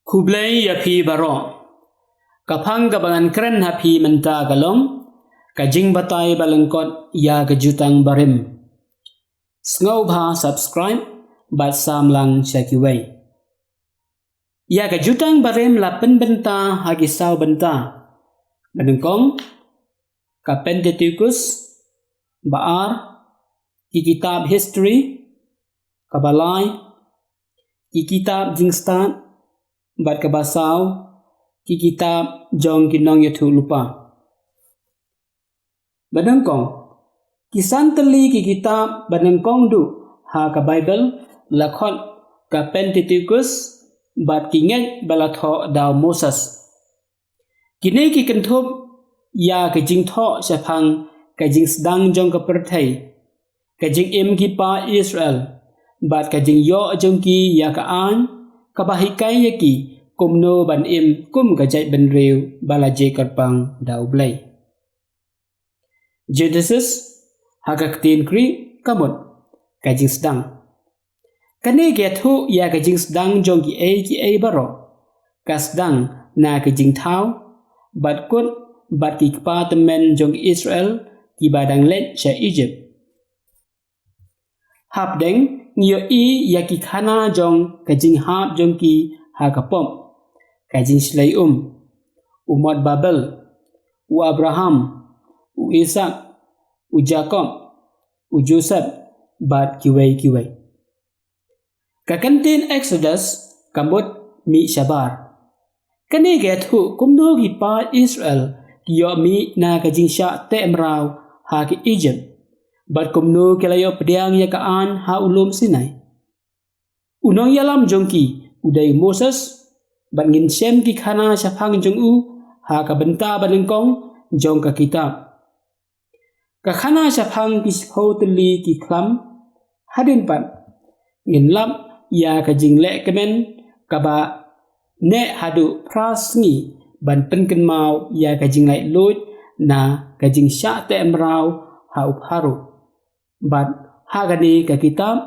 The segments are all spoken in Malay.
Kublai ya pi baro kapang kabangan keren hapi menta kalong kajing batai balengkot ya kejutang barim sngau bha subscribe bat samlang chakiway ya kejutang barim lapen benta hagi sau benta menengkong ka Pentateuchus baar ki kitab history kabalai ki kitab jingstat bat kabasau ki kitab jong kinong yatu lupa badengkong kisan teli ki kitab badengkong du ha ka Bible lakhot ka Pentateuchus bat kinget balatho daw Moses kini ki kentup ya ka jingtho sapang ka jing sedang jong ka perthai ka jing im ki pa Israel bat ka jing yo jong ki ya ka an kabahikai yaki kumno ban im kum gajai ban reu balaje karpang dau blai Genesis hagaktin kri kamut kajing sedang kane gethu ya kajing sedang jong ki a baro kasdang na kajing thau bat kut bat ki pa temen jong Israel ki badang let cha Egypt hap deng ngio i ya ki khana jong kajing hap jong ki ha kapom kajing slay umat Babel u Abraham u Ishak u Jacob u Joseph bat kiway kakantin Exodus kamut mi shabar kani gethu kumno ki pa Israel ki yo mi na kajing sha temrau ha ki Egypt bat kumno kelayo pediang ya kaan ha ulum Sinai unong yalam jongki udai Moses bat ngin sem ki khana sapang jong u ha ka benta balengkong jong ka kitab ka khana sapang ki hoteli ki klam hadin pat ngin lap ya ka jingle kemen ka ba ne hadu prasngi ban penken mau ya ka jinglai lut na ka jing sha te emrau ha upharu bat hagani ka kitab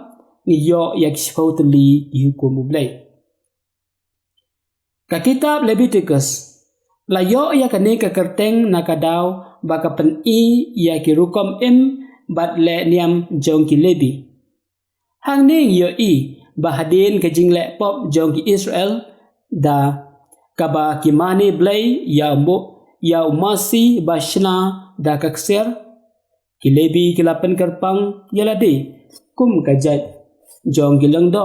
ni yo yak hoteli hukum ublai ka kitab Leviticus la yo ya kane ka kerteng nakadaw baka pen i ya ki rukom im bat le niam jong ki lebi hang ning yo i bahadin ka jingle pop jong ki Israel da kaba ki mani blai ya mo ya masi bashna da kakser ki lebi ki lapen karpang yalade kum kajat jong ki lengdo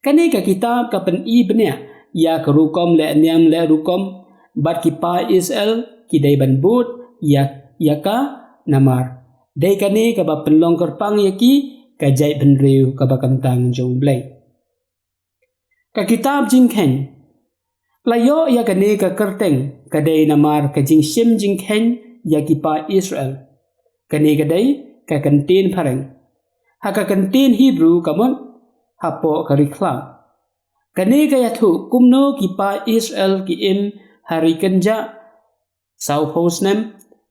kane ka kitab ka pen i benya ya ka rukom le niam le rukom bat ki pa Israel ki dai ban but ya ka namar dai kane ka ba penlong karpang yaki ka jai ban reu ka ba kantang jong blai ka kitab jingkhen layo ya kane ka kerteng ka dai namar ka jing sim jingkhen ya ki pa Israel kane ka dai ka kantin phareng ha ka kantin Hebrew kamon hapo karikla kane ka yathu kumno ki pa Israel ki im hari kenja sau posnem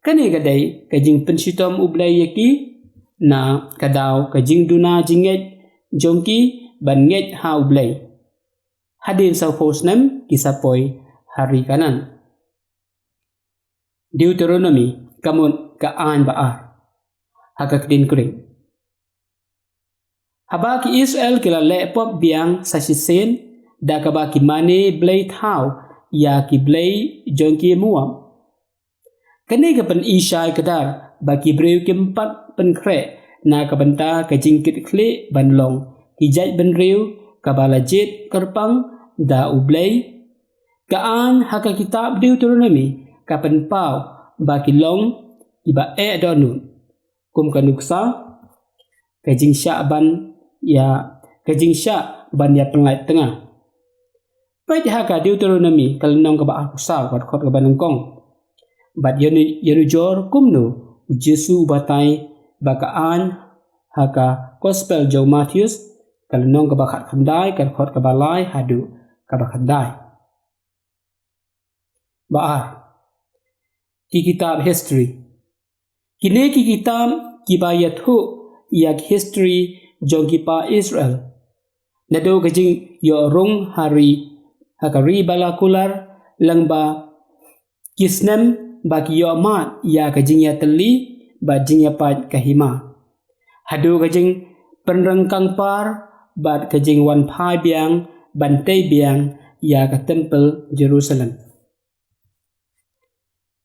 kane ka dai ka jing pensitom ublai yaki na kadaw ka jing duna jinget jongki ban nget ha ublai hadin sau posnem kisapoi hari kanan Deuteronomy kamun ka an baar hakak din kring haba ki Israel kila le pop biang sasisen da ka ba ki mane blai thau ya ki blai jongki muam kane ka pen Ishai kadar ba ki breu kimpat pen kre na ka banta ka jingkit khle banlong ki jai ben reu ka balajit karpang da ublai ka an haka kitab Deuteronomy ka pen pau ba ki long ki ba donun kum kanuksa ka jing sha ban ya kajing sya ban ya pengai tengah pai ha ka Deuteronomy kalnong ka ba akusa wat khot ka banengkong bat yenu jor kumno Jesu batai bakaan ha ka gospel jo Matthews kalnong ka ba khat khandai kan khot ka balai hadu ka ba khandai baar ki kitab history kine ki kitab ki ba yathu yak history jong ki pa Israel nado kajing yo rong hari hakari balakular langba kisnem baki yomat ya kajing ya teli bat jing ya pat kahima hadu kajing penrengkang par bat kajing wan phai biang bantai biang ya ka temple Jerusalem.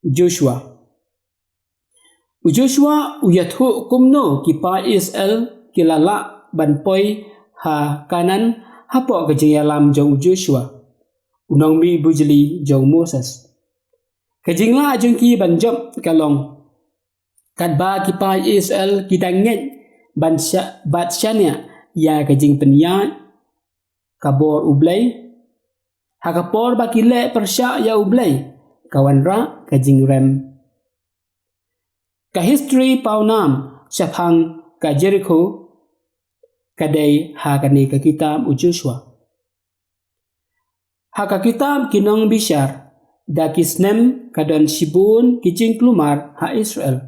Joshua uyathu kumno ki pa Israel kilala banpoi ha kanan hapo kajing ya lam jong Joshua unong mi bujli jong Moses kajing la jong ki banjop kalong kat ba ki pa Israel ki danget bat syania ya kajing penyat kabor ublay hakapor ba ki le persya ya ublay kawan ra kajing rem ka history paunam syafang ka Jericho kadai ha kani ka kitab Joshua ha ka kitab kinong bishar da kisnem kadon sibun kijing klumar ha Israel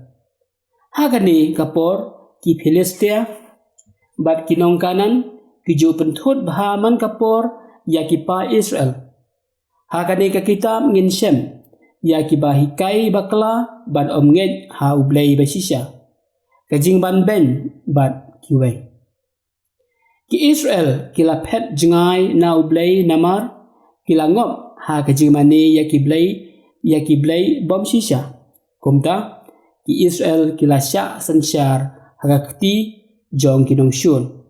ha kani kapor ki Filistia bat kinong kanan kiju penthut bahaman kapor ya ki pa Israel ha kani ka kitab ngin Shem ya ki bahikai bakla ban omnget ha ublay basisya kajing ban ben bat kiway ki Israel kila phet jengai na ublay namar kila ngop ha kajing mani ya ki blay bom sisya kumta ki Israel kila sya sansyar hakakti jong kinong syun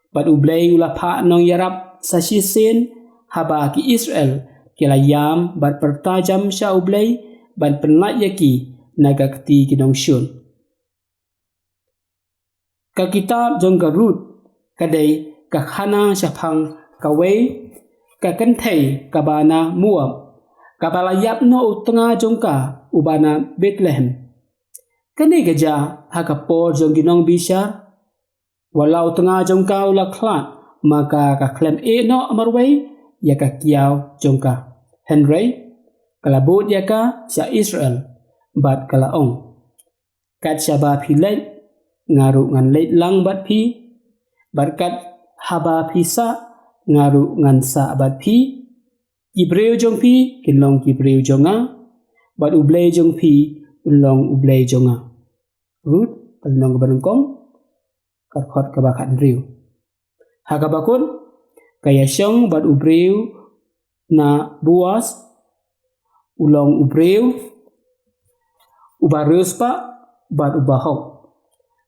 bat ublay ula pha nong yarap sasisen haba ki Israel kila yam bat pertajam sya ublay ban penlat yaki nagakti kinong syun ka kitab jong ka Rut kadai ka khana syafang kaway ka kenthei kabana Moab kabalayap no utanga jongka ubana Bethlehem kani gaja hakapor jong ginong bishar walau tanga jongka ula klat maka ka klem no amarway ya ka kiaw jongka Henry kalabut ya ka sa Israel bat kalaong kat syaba philet ngaru ngan leit lang bat phi barkat haba phisa ngaru ngan sa bat phi Ibreu jong phi kinlong Ibreu jonga bat ublay jong phi ulong ublay jonga Rut kalnong banungkong karkhot kabakat riu hakabakun kaya syong bat ubreu na Boaz ulong ubreu ubarus pa bat ubahok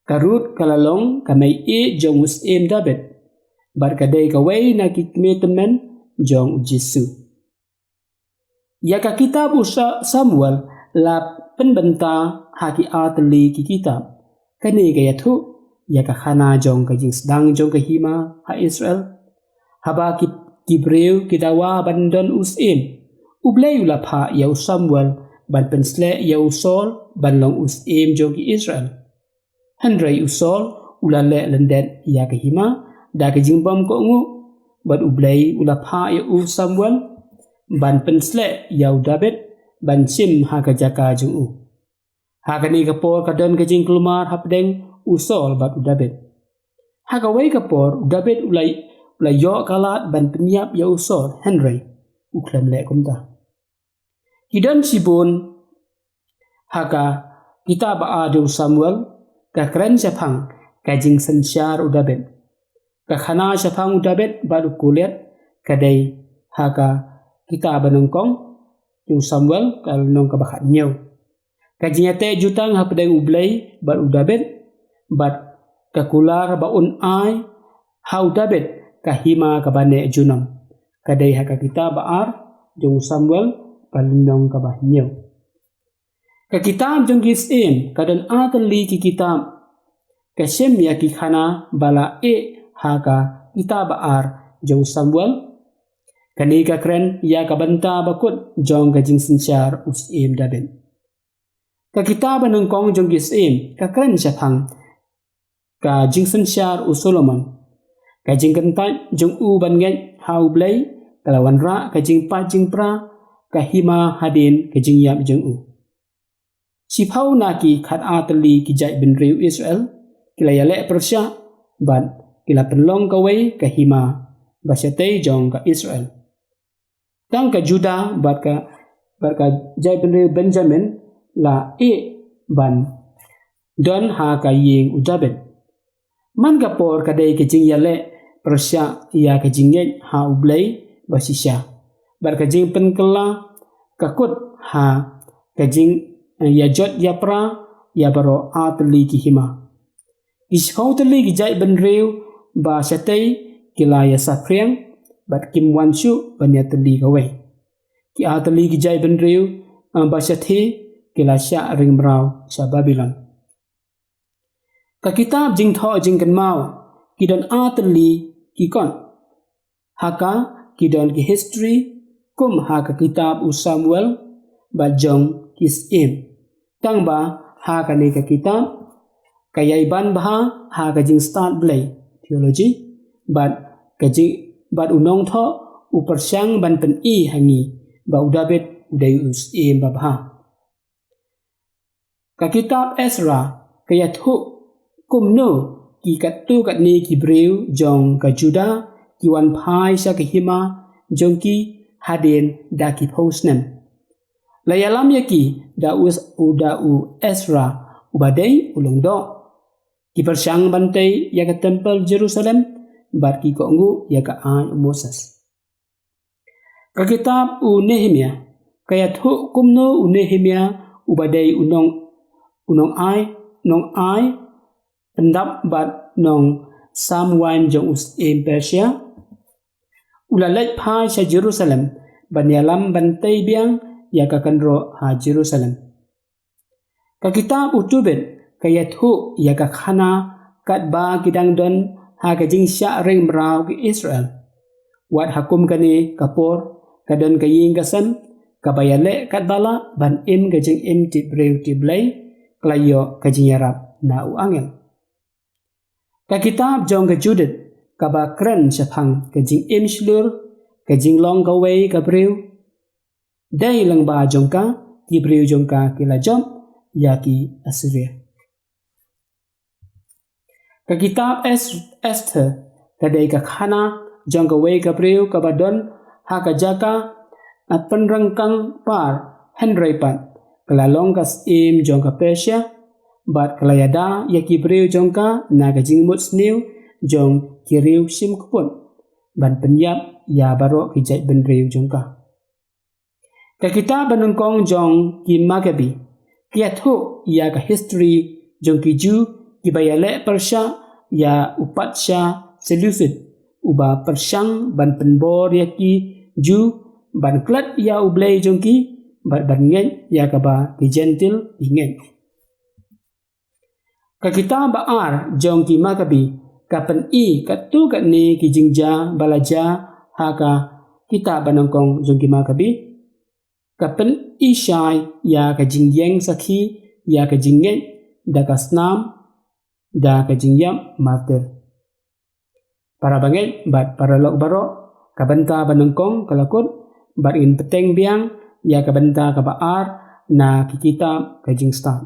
karut kalalong kamay jong usim David bat kadai kaway na kikmetemen jong Jesu ya ka kitab Samuel la penbenta haki atli ki kitab kani gaya thu ya ka khana jong ka jing sedang jong ka hima ha Israel haba ki Ibreu kidawa bandon usim ublay ula pha ya Samuel ban pensle ya usol ban long usim jong ki Israel Henry usol ula le lendet ya ka hima da ka jing bom ko ngu bat ublay ula pha ya Samuel ban pensle ya David ban sim ha ka jaka jung ha kani ka por ka don ka jing klumar hapdeng usol bat David ha ka wei ka por David ulai yo kalat ban penyap ya usol Henry uklam le kumta kidon sibun ha ka kita ba adu Samuel ka kren syafang ka jing sansyar David ka khana syafang David bat kulet kadai ha ka kita banungkong tu Samuel kal nong ka bakat nyaw kajinyate jutang hapdeng ublay bat David bat kakular baun ai hau David kahima kabane junam kadai haka kita baar jong Samuel kalnong ka bahnyaw ka kitab jong gisim kadan atli ki kitab kasem ya ki khana bala haka kita baar jong Samuel kani ka kren ya ka banta bakut jong ka jing sinsyar usim David ka kitab ng kong jong gisim ka kren syafang ka jing sinsyar Solomon ka jing kentat jong ban ngai hau blay kalawan ra ka jing pa jing pra ka hima hadin ka jing yap jong sipau naki khat atli ki jai bin riu Israel kila yale persya ban kila penlong kawai ka hima basyatay jong ka Israel Tang ka Judah bat ka jai benriu Benjamin la ban don ha ka yeng udabet. Man ka por ka dei ke jing yale Persya ya ka jingget ha ublei basisya. Bar ka jing penkela ka kut ha ka jing ya jot ya pra ya baro atli ki hima. Is tli ki jai benriu ba satei kila ya sapriang bat kim wanshu banya tli ka wei. Ki atli ki jai benriu ba satei kila sya ring brau sa Babylon. Ka kitab jing tho jing kan mau ki don atli ki kon haka ki don ki history kum haka kitab u Samuel ba jong kis tang ba haka ne ka kitab kayai ban ba haka jing start blay theology ka jing unong tho u persyang ban pen hangi ba udabet udai us ba ka kitab Ezra kaya thu kum no ki kat tu kat ni ki breu jong ka Judah ki wan phai sa ki hima jong ki haden da ki posnem la yalam ya ki da u Ezra ubadai ulong do ki persyang bantai ya ka temple Jerusalem bar ki ko ngu ya ka ai Moses. Ka kitab u Nehemia kaya thu kum no u Nehemia ubadai unong ai pendap bat nong Samwan jong us Persia ulalet phai sa Jerusalem banyalam bantai biang ya ka kanro ha Jerusalem. Ka kitab utubet kaya thu ya ka khana kat ba kidang don ha ka jing sya ring brau ki Israel wat hakum kani kapor kadon ka ying kasem ka bayale kat bala ban ka jing ti breu ti blai klayo ka jing yarap na u angel. Ka kitab jong ka Judith ka ba kren syapang ka jing shlur ka jing long ka wei ka breu dai lang ba jong ka ki breu jong ka ki la jom ya ki Assyria. Ka kitab Esther ka dai ka khana jong ka wei ka breu ka ba don ha ka jaka at penrangkang par Henry pat kala long ka jong ka Persia bat kalayada ya ki breu jong ka na ka jing mut snew jong ki riu sim kupun ban penyap ya baro ki jai ben riu jong ka. Ka kita banungkong jong ki Magabi kia thu ya ka history jong ki Ju ki bayale Persya ya upatsya Seleucid uba persyang ban penbor ya ki Ju ban klat ya ublei jong ki ban ngen ya ka ba ki gentil ingen. Ka kita baar jong ki Magabi ka pen ka tu ka ni ki jingja balaja ha ka kita banungkong jong ki Magabi ka pen Ishai ya ka jingyeng sakhi ya ka jingen da ka snam da ka jingyam martir. Para banget bat para lok baro ka banta banungkong kalakut bat in peteng biang ya ka banta ka baar na ki kita ka jing start.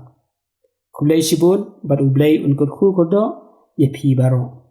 Kulay sibun bat ublay unkut khu kodo ya pi baro.